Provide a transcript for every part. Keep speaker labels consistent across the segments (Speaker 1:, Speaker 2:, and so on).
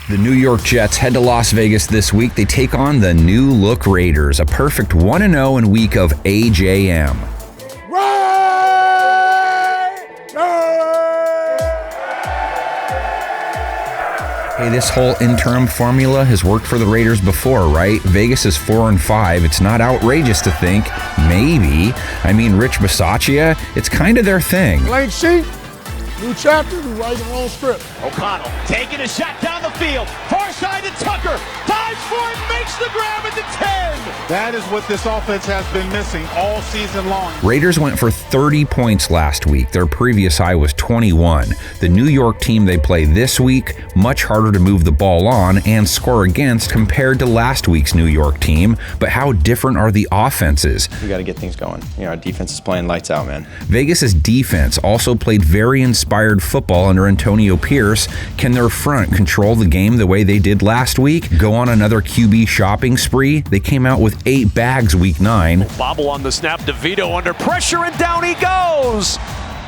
Speaker 1: The New York Jets head to Las Vegas this week. They take on the new look Raiders, a perfect 1-0 in week of AJM. Hey, this whole interim formula has worked for the Raiders before, right? Vegas is 4-5. It's not outrageous to think, maybe. I mean, Rich Bisaccia, it's kind of their thing.
Speaker 2: Blank sheet, new chapter, we write the wrong script.
Speaker 3: O'Connell taking a shot down the field. Far side to Tucker. Dives for it, makes the grab at the 10.
Speaker 4: That is what this offense has been missing all season long.
Speaker 1: Raiders went for 30 points last week. Their previous high was 21. The New York team they play this week, much harder to move the ball on and score against compared to last week's New York team. But how different are the offenses?
Speaker 5: We got to get things going. Our defense is playing lights out, man.
Speaker 1: Vegas's defense also played very inspired football under Antonio Pierce. Can their front control the game the way they did last week? Go on another QB shopping spree? They came out with 8 bags week 9.
Speaker 3: Bobble on the snap. DeVito under pressure and down he goes.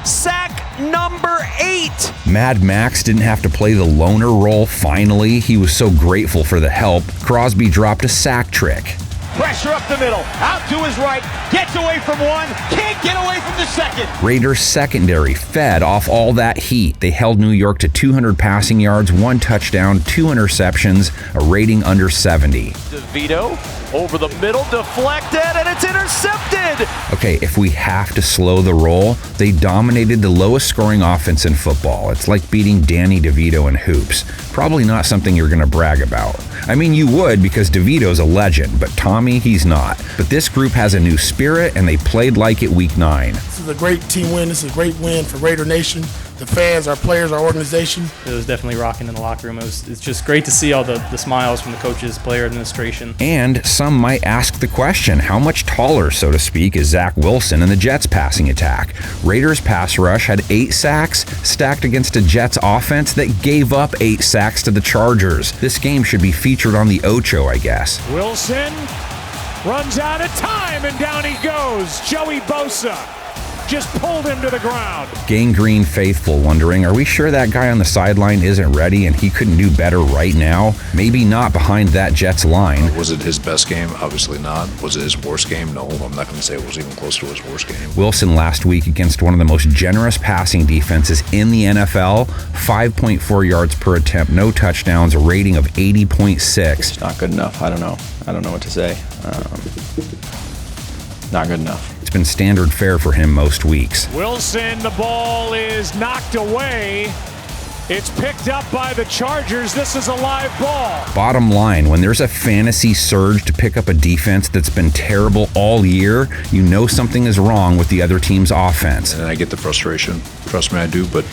Speaker 3: Sack number 8.
Speaker 1: Mad Max didn't have to play the loner role finally. He was so grateful for the help. Crosby dropped a sack trick.
Speaker 3: Pressure up the middle. Out to his right. Gets away from one. Can't get away from the second.
Speaker 1: Raiders secondary fed off all that heat. They held New York to 200 passing yards, 1 touchdown, 2 interceptions, a rating under 70.
Speaker 3: DeVito over the middle, deflected, and it's intercepted.
Speaker 1: Okay, if we have to slow the roll, they dominated the lowest scoring offense in football. It's like beating Danny DeVito in hoops. Probably not something you're going to brag about. I mean, you would because DeVito's a legend, but Tommy, he's not. But this group has a new spirit, and they played like it week 9.
Speaker 2: This is a great team win. This is a great win for Raider Nation. The fans, our players, our organization.
Speaker 6: It was definitely rocking in the locker room. It's just great to see all the smiles from the coaches, player administration.
Speaker 1: And some might ask the question, how much taller, so to speak, is Zach Wilson in the Jets' passing attack? Raiders' pass rush had 8 sacks, stacked against a Jets offense that gave up 8 sacks to the Chargers. This game should be featured on the Ocho, I guess.
Speaker 3: Wilson runs out of time, and down he goes. Joey Bosa just pulled him to the ground.
Speaker 1: Gangrene faithful wondering, are we sure that guy on the sideline isn't ready and he couldn't do better right now? Maybe not behind that Jets line.
Speaker 7: Was it his best game? Obviously not. Was it his worst game? No, I'm not going to say it was even close to his worst game.
Speaker 1: Wilson last week against one of the most generous passing defenses in the NFL, 5.4 yards per attempt, no touchdowns, a rating of 80.6.
Speaker 5: It's not good enough. I don't know what to say. Not good enough.
Speaker 1: It's been standard fare for him most weeks.
Speaker 3: Wilson, the ball is knocked away. It's picked up by the Chargers. This is a live ball.
Speaker 1: Bottom line, when there's a fantasy surge to pick up a defense that's been terrible all year, you know something is wrong with the other team's offense.
Speaker 7: And I get the frustration. Trust me, I do, but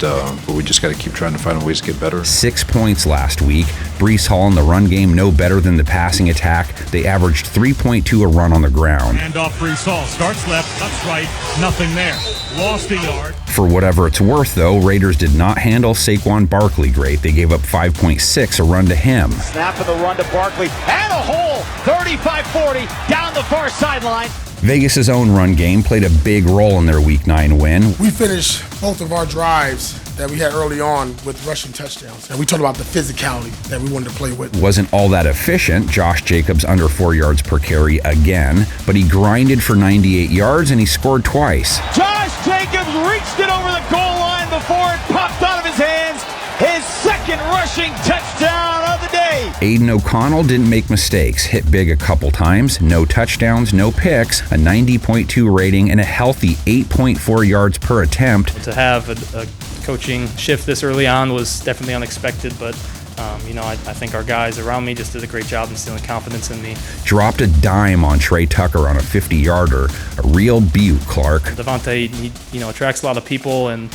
Speaker 7: we just got to keep trying to find ways to get better.
Speaker 1: 6 points last week. Breece Hall in the run game no better than the passing attack. They averaged 3.2 a run on the ground.
Speaker 8: Hand off Breece Hall. Starts left, cuts right, nothing there. Lost a yard.
Speaker 1: For whatever it's worth, though, Raiders did not handle Saquon Barkley great. They gave up 5.6 a run to him.
Speaker 3: Snap of the run to Barkley. And a hole. 35-40 down the far sideline.
Speaker 1: Vegas' own run game played a big role in their Week 9 win.
Speaker 2: We finished both of our drives that we had early on with rushing touchdowns. And we talked about the physicality that we wanted to play with.
Speaker 1: Wasn't all that efficient. Josh Jacobs under 4 yards per carry again, but he grinded for 98 yards and he scored twice.
Speaker 3: Josh Jacobs reached it over the goal line before it popped out of his hands. His second rushing touchdown of the day.
Speaker 1: Aiden O'Connell didn't make mistakes, hit big a couple times, no touchdowns, no picks, a 90.2 rating, and a healthy 8.4 yards per attempt.
Speaker 6: To have a coaching shift this early on was definitely unexpected, but I think our guys around me just did a great job instilling confidence in me.
Speaker 1: Dropped a dime on Trey Tucker on a 50-yarder. A real beaut, Clark.
Speaker 6: Devontae, he attracts a lot of people, and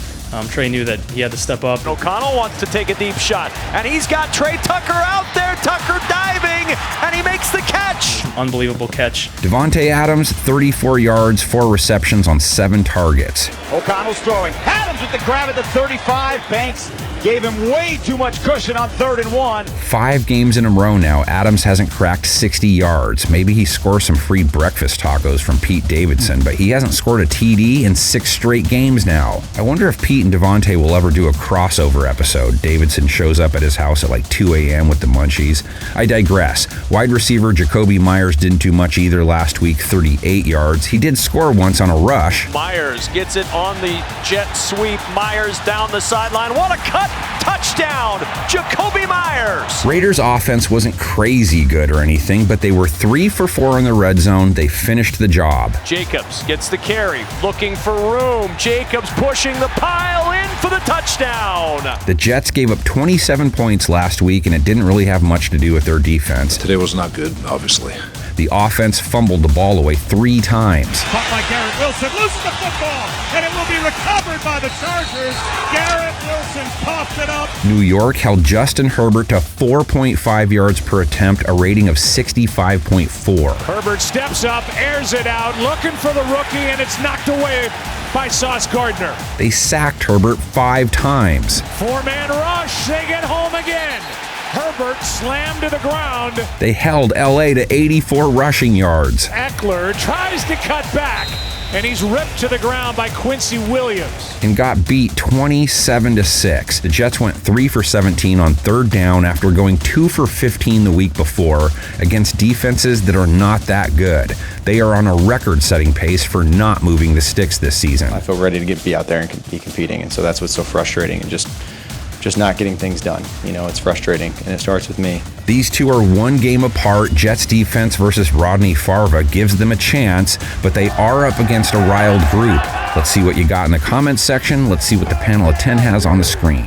Speaker 6: Trey knew that he had to step up.
Speaker 3: O'Connell wants to take a deep shot, and he's got Trey Tucker out there. Tucker diving, and he makes the catch.
Speaker 6: Unbelievable catch.
Speaker 1: Devontae Adams, 34 yards, 4 receptions on 7 targets.
Speaker 3: O'Connell's throwing. Adams with the grab at the 35. Banks gave him way too much cushion on 3rd and 1.
Speaker 1: 5 games in a row now, Adams hasn't cracked 60 yards. Maybe he scores some free breakfast tacos from Pete Davidson, but he hasn't scored a TD in 6 straight games now. I wonder if Pete and Devontae will ever do a crossover episode. Davidson shows up at his house at like 2 a.m. with the munchies. I digress. Wide receiver Jacoby Myers didn't do much either last week, 38 yards. He did score once on a rush.
Speaker 3: Myers gets it on the jet sweep. Myers down the sideline. What a cut! Touchdown! Jacoby Myers!
Speaker 1: Raiders offense wasn't crazy good or anything, but they were 3 for 4 in the red zone. They finished the job.
Speaker 3: Jacobs gets the carry, looking for room. Jacobs pushing the pile in for the touchdown.
Speaker 1: The Jets gave up 27 points last week, and it didn't really have much to do with their defense.
Speaker 7: Today was not good, obviously.
Speaker 1: The offense fumbled the ball away 3 times.
Speaker 8: Caught by Garrett Wilson, loses the football, and it will be recovered by the Chargers. Garrett Wilson popped it up.
Speaker 1: New York held Justin Herbert to 4.5 yards per attempt, a rating of 65.4.
Speaker 3: Herbert steps up, airs it out, looking for the rookie, and it's knocked away by Sauce Gardner.
Speaker 1: They sacked Herbert 5 times.
Speaker 3: 4-man rush, they get home again. Herbert slammed to the ground.
Speaker 1: They held LA to 84 rushing yards.
Speaker 3: Eckler tries to cut back, and he's ripped to the ground by Quincy Williams.
Speaker 1: And got beat 27-6. The Jets went 3 for 17 on 3rd down after going 2 for 15 the week before against defenses that are not that good. They are on a record-setting pace for not moving the sticks this season.
Speaker 5: I feel ready to be out there and be competing, and so that's what's so frustrating, and just not getting things done. You know, it's frustrating, and it starts with me.
Speaker 1: These two are 1 game apart. Jets defense versus Rodney Farva gives them a chance, but they are up against a riled group. Let's see what you got in the comments section. Let's see what the panel of 10 has on the screen.